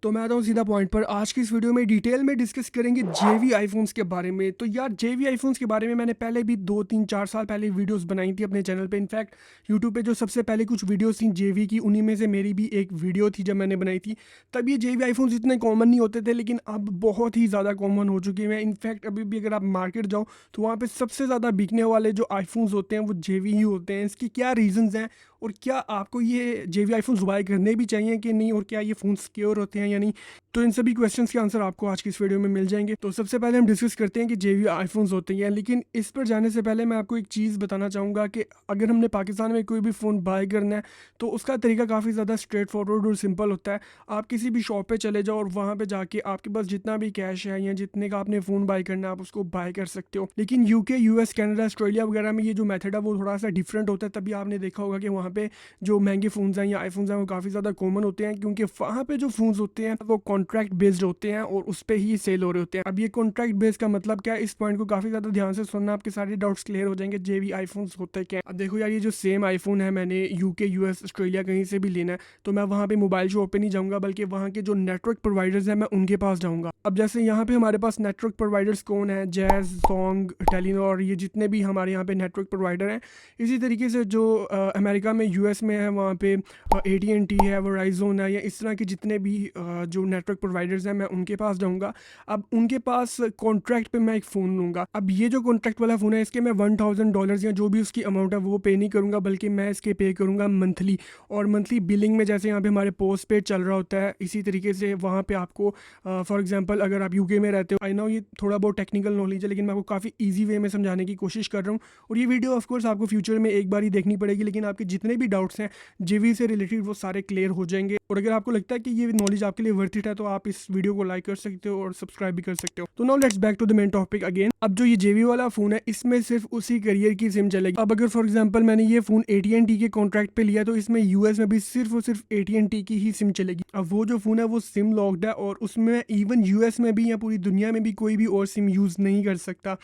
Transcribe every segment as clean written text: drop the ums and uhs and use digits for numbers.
तो मैं आता हूँ सीधा पॉइंट पर। आज की इस वीडियो में डिटेल में डिस्कस करेंगे जेवी आईफोन्स के बारे में। तो यार जेवी आईफोन्स के बारे में मैंने पहले भी 2 3 4 साल पहले वीडियोस बनाई थी अपने चैनल पे। इनफैक्ट यूट्यूब पे जो सबसे पहले कुछ वीडियोस थी जेवी की, उन्हीं में से मेरी भी एक वीडियो थी जब मैंने बनाई थी। तब ये जेवी आईफोन्स इतने कॉमन नहीं होते थे, लेकिन अब बहुत ही ज़्यादा कॉमन हो चुके हैं। इनफैक्ट अभी भी अगर आप मार्केट जाओ तो वहाँ पर सबसे ज़्यादा बिकने वाले जो आईफोन्स होते हैं वो जेवी ही होते हैं। इसके क्या रीजंस हैं और क्या आपको ये जेवी आईफोन्स बाय करने भी चाहिए कि नहीं, और क्या ये फ़ोन सिक्योर होते हैं या नहीं, तो इन सभी क्वेश्चंस के आंसर आपको आज की इस वीडियो में मिल जाएंगे। तो सबसे पहले हम डिस्कस करते हैं कि जेवी आईफोन्स होते हैं, लेकिन इस पर जाने से पहले मैं आपको एक चीज़ बताना चाहूँगा कि अगर हमने पाकिस्तान में कोई भी फ़ोन बाय करना है तो उसका तरीका काफ़ी ज़्यादा स्ट्रेट फॉरवर्ड और सिंपल होता है। आप किसी भी शॉप पे चले जाओ और वहाँ पे जाके आपके पास जितना भी कैश है या जितने का आपने फ़ोन बाय करना है आप उसको बाय कर सकते हो। लेकिन यूके, यूएस, कनाडा, ऑस्ट्रेलिया वगैरह में ये जो मेथड है वो थोड़ा सा डिफरेंट होता है। तभी आपने देखा होगा कि वहाँ पे जो महंगे फ़ोन्स हैं या आईफोन्स हैं वो काफ़ी ज़्यादा कॉमन होते हैं, क्योंकि वहाँ पे जो फ़ोन्स होते हैं वो कॉन्ट्रैक्ट बेस्ड होते हैं और उस पर ही सेल हो रहे होते हैं। अब ये कॉन्ट्रैक्ट बेस्ड का मतलब क्या है, इस पॉइंट को काफ़ी ज़्यादा ध्यान से सुनना, आपके सारे डाउट्स क्लियर हो जाएंगे जेवी आईफोन्स होते क्या है। अब देखो यार, ये जो सेम आईफोन है मैंने यूके, यूएस, ऑस्ट्रेलिया कहीं से भी लेना है तो मैं वहाँ पे मोबाइल शॉप पे नहीं जाऊँगा, बल्कि वहाँ के जो नेटवर्क प्रोवाइडर्स हैं मैं उनके पास जाऊँगा। अब जैसे यहाँ पे हमारे पास नेटवर्क प्रोवाइडर्स कौन है, जैज़, सॉन्ग, टेलीनॉर, ये जितने भी हमारे यहाँ पे नेटवर्क प्रोवाइडर हैं। इसी तरीके से जो अमेरिका में, यूएस में है, वहाँ पे AT&T है, वोराइज़ोन है, या इस तरह के जितने भी जो नेटवर्क प्रोवाइडर्स हैं मैं उनके पास जाऊँगा। अब उनके पास कॉन्ट्रैक्ट पे मैं एक फ़ोन लूँगा। अब ये जो कॉन्ट्रैक्ट वाला फ़ोन है इसके मैं $1000 या जो भी उसकी अमाउंट है वो पे नहीं करूँगा, बल्कि मैं इसके पे करूँगा मंथली। और मंथली बिलिंग में जैसे यहाँ पे हमारे पोस्ट पेड चल रहा होता है, इसी तरीके से वहाँ पे आपको फॉर एग्जांपल अगर आप यूके में रहते हो, आई नो ये थोड़ा बहुत टेक्निकल नॉलेज है लेकिन मैं आपको काफ़ी ईजी वे में समझाने की कोशिश कर रहा हूँ। और ये वीडियो ऑफ कोर्स आपको फ्यूचर में एक बार ही देखनी पड़ेगी, लेकिन आपके जितने भी डाउट्स हैं जेवी से रिलेटेड वो सारे क्लियर हो जाएंगे। और अगर आपको लगता है कि ये नॉलेज आपके लिए वर्थ इट है तो आप इस वीडियो को लाइक कर सकते हो और सब्सक्राइब भी कर सकते हो। तो now let's back to the main topic again. अब जो ये जेवी वाला फ़ोन है इसमें सिर्फ उसी करियर की सिम चलेगी। अब अगर फॉर एग्जांपल मैंने ये फ़ोन AT&T के कॉन्ट्रैक्ट पे लिया तो इसमें यूएस में भी सिर्फ और सिर्फ AT&T की ही सिम चलेगी। अब वो जो फ़ोन है वो सिम लॉक्ड है और उसमें इवन यूएस में भी या पूरी दुनिया में भी कोई भी और सिम यूज़ नहीं कर सकता,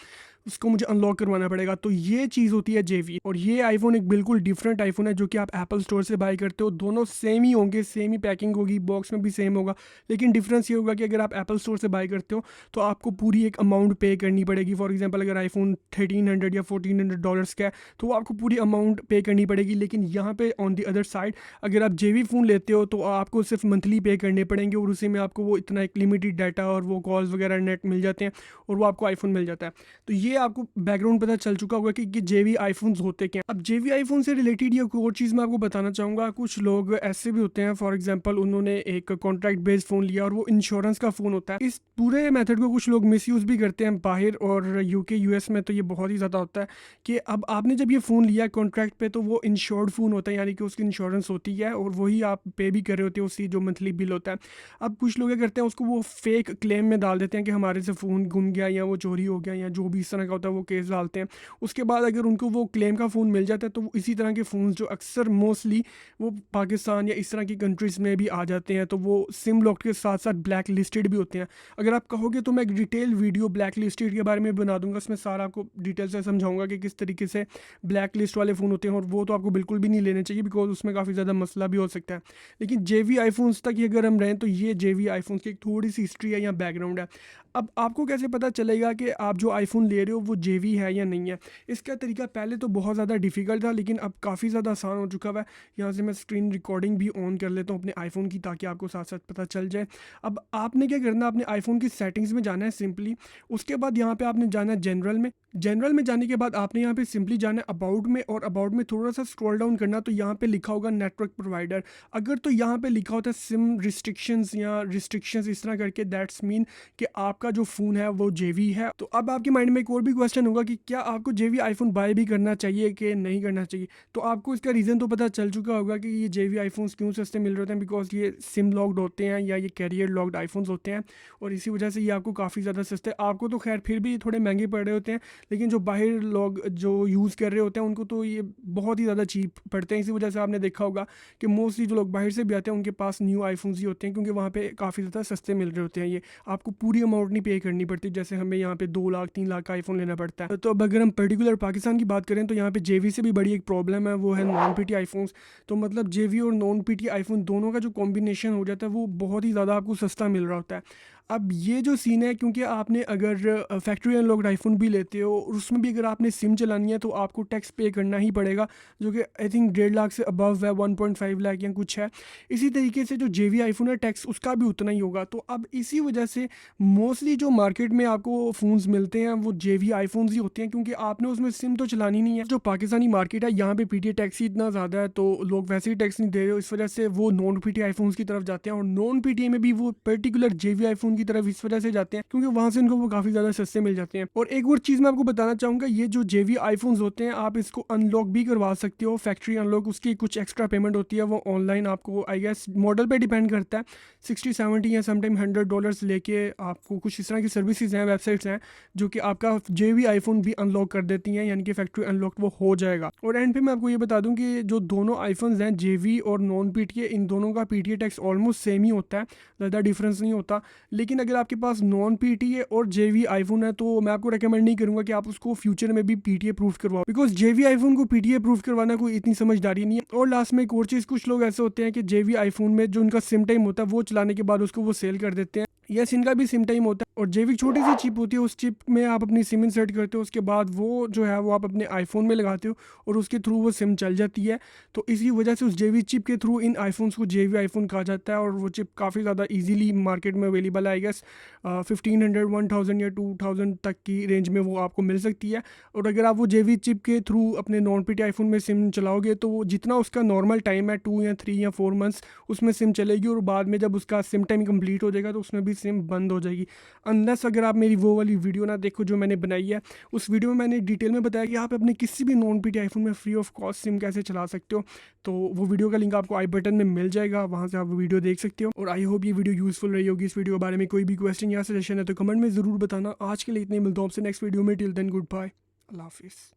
उसको मुझे अनलॉक करवाना पड़ेगा। तो ये चीज़ होती है जेवी। और ये आईफोन एक बिल्कुल डिफरेंट आईफोन है जो कि आप एप्पल स्टोर से बाय करते हो। दोनों सेम ही होंगे, सेम ही पैकिंग होगी, बॉक्स में भी सेम होगा, लेकिन डिफरेंस ये होगा कि अगर आप एप्पल स्टोर से बाय करते हो तो आपको पूरी एक अमाउंट पे करनी पड़ेगी। फॉर एग्जाम्पल अगर आईफोन 1300 या $1400 का है तो वो आपको पूरी अमाउंट पे करनी पड़ेगी। लेकिन यहाँ पे ऑन दी अदर साइड अगर आप जेवी फ़ोन लेते हो तो आपको सिर्फ मंथली पे करने पड़ेंगे और उसी में आपको वो इतना एक लिमिटेड डाटा और वो कॉल्स वगैरह नेट मिल जाते हैं और वो आपको आईफोन मिल जाता है। तो ये आपको बैकग्राउंड पता चल चुका होगा कि जेवी आईफोन्स होते क्या। अब जेवी आईफोन से रिलेटेड ये और चीज़ मैं आपको बताना चाहूँगा। कुछ लोग ऐसे भी होते हैं, फॉर एग्जांपल उन्होंने एक कॉन्ट्रैक्ट बेस्ड फ़ोन लिया और वो इंश्योरेंस का फ़ोन होता है। इस पूरे मेथड को कुछ लोग मिसयूज़ भी करते हैं बाहर, और यूके, यूएस में तो ये बहुत ही ज़्यादा होता है कि अब आपने जब ये फ़ोन लिया कॉन्ट्रैक्ट पे तो वो इंश्योर्ड फ़ोन होता है, यानी कि उसकी इंश्योरेंस होती है और वही आप पे भी कर रहे होते हो उसकी जो मंथली बिल होता है। अब कुछ लोग क्या करते हैं, उसको वो फेक क्लेम में डाल देते हैं कि हमारे से फ़ोन गुम गया या वो चोरी हो गया या जो भी इस तरह का होता है वो केस डालते हैं। उसके बाद अगर उनको वो क्लेम का फ़ोन मिल जाता है तो इसी तरह के फ़ोन जो अक्सर मोस्टली वो पाकिस्तान या इस तरह की कंट्रीज़ में भी आ जाते हैं, तो वो सिम लॉक के साथ साथ ब्लैक लिस्टेड भी होते हैं। अगर आप कहोगे तो मैं एक डिटेल वीडियो ब्लैक लिस्टेड के बारे में बना दूंगा, उसमें सारा आपको डिटेल से समझाऊंगा कि किस तरीके से ब्लैक लिस्ट वाले फ़ोन होते हैं, और वो तो आपको बिल्कुल भी नहीं लेने चाहिए बिकॉज उसमें काफ़ी ज़्यादा मसला भी हो सकता है। लेकिन जेवी आईफोन्स तक ही अगर हम रहें तो ये जेवी आईफोन्स की एक थोड़ी सी हिस्ट्री है या बैकग्राउंड है। अब आपको कैसे पता चलेगा कि आप जो आईफोन ले रहे हो वो जेवी है या नहीं है? इसका तरीका पहले तो बहुत ज़्यादा डिफ़िकल्ट था, लेकिन अब काफ़ी ज़्यादा आसान हो चुका हुआ है। यहाँ से मैं स्क्रीन रिकॉर्डिंग भी ऑन कर लेता हूँ अपने आईफोन की, ताकि आपको साथ साथ पता चल जाए। अब आपने क्या करना है, अपने आईफोन की सेटिंग्स में जाना है सिंपली। उसके बाद यहाँ पे आपने जाना है जनरल में। जनरल में जाने के बाद आपने यहाँ पे सिंपली जाना है अबाउट में, और अबाउट में थोड़ा सा स्क्रॉल डाउन करना तो यहाँ पे लिखा होगा नेटवर्क प्रोवाइडर। अगर तो यहाँ पे लिखा होता है सिम रिस्ट्रिक्शंस या रिस्ट्रिक्शंस इस तरह करके, दैट्स मीन कि आपका जो फ़ोन है वो जेवी है। तो अब आपके माइंड में एक और भी क्वेश्चन होगा कि क्या आपको जेवी आईफोन बाय भी करना चाहिए कि नहीं करना चाहिए। तो आपको इसका रीज़न तो पता चल चुका होगा कि ये जेवी आईफोन्स क्यों सस्ते मिल रहे होते हैं, बिकॉज ये सिम लॉक्ड होते हैं या ये कैरियर लॉक्ड आईफोन्स होते हैं, और इसी वजह से ये आपको काफ़ी ज़्यादा सस्ते, आपको तो खैर फिर भी थोड़े महंगे पड़ रहे होते हैं, लेकिन जो बाहर लोग जो यूज़ कर रहे होते हैं उनको तो ये बहुत ही ज़्यादा चीप पड़ते हैं। इसी वजह से आपने देखा होगा कि मोस्टली जो लोग बाहर से भी आते हैं उनके पास न्यू आईफोन्स ही होते हैं, क्योंकि वहाँ पे काफ़ी ज़्यादा सस्ते मिल रहे होते हैं। ये आपको पूरी अमाउंट नहीं पे करनी पड़ती, जैसे हमें यहाँ पे 2 लाख 3 लाख का आईफोन लेना पड़ता है। तो अब अगर हम पर्टिकुलर पाकिस्तान की बात करें तो यहाँ पे जेवी से भी बड़ी एक प्रॉब्लम है, वो है नॉन पीटी आईफोन्स। तो मतलब जेवी और नॉन पीटी आईफोन दोनों का जो कॉम्बिनेशन हो जाता है वो बहुत ही ज़्यादा आपको सस्ता मिल रहा होता है। अब ये जो सीन है, क्योंकि आपने अगर फैक्ट्री अनलॉक्ड आईफोन भी लेते हो और उसमें भी अगर आपने सिम चलानी है तो आपको टैक्स पे करना ही पड़ेगा, जो कि आई थिंक 1.5 लाख से अबव है, 1.5 लाख या कुछ है। इसी तरीके से जो जेवी आईफोन है टैक्स उसका भी उतना ही होगा। तो अब इसी वजह से मोस्टली जो मार्केट में आपको फ़ोन्स मिलते हैं वो जेवी आईफोन्स ही होते हैं, क्योंकि आपने उसमें सिम तो चलानी नहीं है। जो पाकिस्तानी मार्केट है यहाँ पे पीटीए टैक्स ही इतना ज़्यादा है, तो लोग वैसे ही टैक्स नहीं दे रहे, इस वजह से वो नॉन पीटीए आईफोन्स की तरफ जाते हैं। और नॉन पीटीए में भी वो पर्टिकुलर जेवी आईफोन की तरफ इस वजह से जाते हैं क्योंकि वहाँ से उनको वो काफ़ी ज़्यादा सस्ते मिल जाते हैं। और एक और चीज़ मैं आपको बताना चाहूँगा, ये जो जेवी आईफोन्स होते हैं आप इसको अनलॉक भी करवा सकते हो, फैक्ट्री अनलॉक, उसकी कुछ एक्स्ट्रा पेमेंट होती है, वो ऑनलाइन आपको आई गेस मॉडल पे डिपेंड करता है, 60-70 या समटाइम $100 लेके आपको कुछ इस तरह की सर्विसेज हैं, वेबसाइट्स हैं जो कि आपका जेवी आईफोन भी अनलॉक कर देती हैं, यानी कि फैक्ट्री अनलॉक वो हो जाएगा। और एंड पे मैं आपको ये बता दूं कि जो दोनों आईफोन्स हैं जेवी और नॉन पीटीए, इन दोनों का पीटीए टैक्स ऑलमोस्ट सेम ही होता है, ज़्यादा डिफरेंस नहीं होता। लेकिन अगर आपके पास नॉन पीटीए और जेवी आईफोन है तो मैं आपको रेकमेंड नहीं करूँगा कि आप उसको फ्यूचर में भी पीटीए प्रूफ करवाओ, बिकॉज जेवी आईफोन को पीटीए प्रूफ करवाना कोई इतनी समझदारी नहीं है। और लास्ट में एक और चीज़, कुछ लोग ऐसे होते हैं कि जेवी आईफोन में जो उनका सिम टाइम होता है वो चलाने के बाद उसको वो सेल कर देते हैं। यस, इनका भी सिम टाइम होता है और जेवी छोटी सी चिप होती है, उस चिप में आप अपनी सिम इंसर्ट करते हो, उसके बाद वो जो है वो आप अपने आईफोन में लगाते हो और उसके थ्रू वो सिम चल जाती है। तो इसी वजह से उस जेवी चिप के थ्रू इन आईफोन्स को जेवी आईफोन कहा जाता है। और वो चिप काफ़ी ज़्यादा इजीली मार्केट में अवेलेबल है, आई गेस 1500, 1000 या 2000 तक की रेंज में वो आपको मिल सकती है। और अगर आप वो जेवी चिप के थ्रू अपने नॉन पीटी आईफोन में सिम चलाओगे तो वो जितना उसका नॉर्मल टाइम है 2 या 3 या 4 मंथ्स उसमें सिम चलेगी, और बाद में जब उसका सिम टाइम कंप्लीट हो जाएगा तो उसमें भी सिम बंद हो जाएगी। अनलेस अगर आप मेरी वो वाली वीडियो ना देखो जो मैंने बनाई है, उस वीडियो में मैंने डिटेल में बताया कि आप अपने किसी भी नॉन पीटी आईफोन में फ्री ऑफ कॉस्ट सिम कैसे चला सकते हो। तो वो वीडियो का लिंक आपको आई बटन में मिल जाएगा, वहाँ से आप वीडियो देख सकते हो। और आई होप ये वीडियो यूजफुल रही होगी। इस वीडियो के बारे में कोई भी क्वेश्चन या सजेशन है तो कमेंट में ज़रूर बताना। आज के लिए इतने, मिलता हूँ आपसे नेक्स्ट वीडियो में। टिल देन गुड बाय, अल्लाह हाफिज़।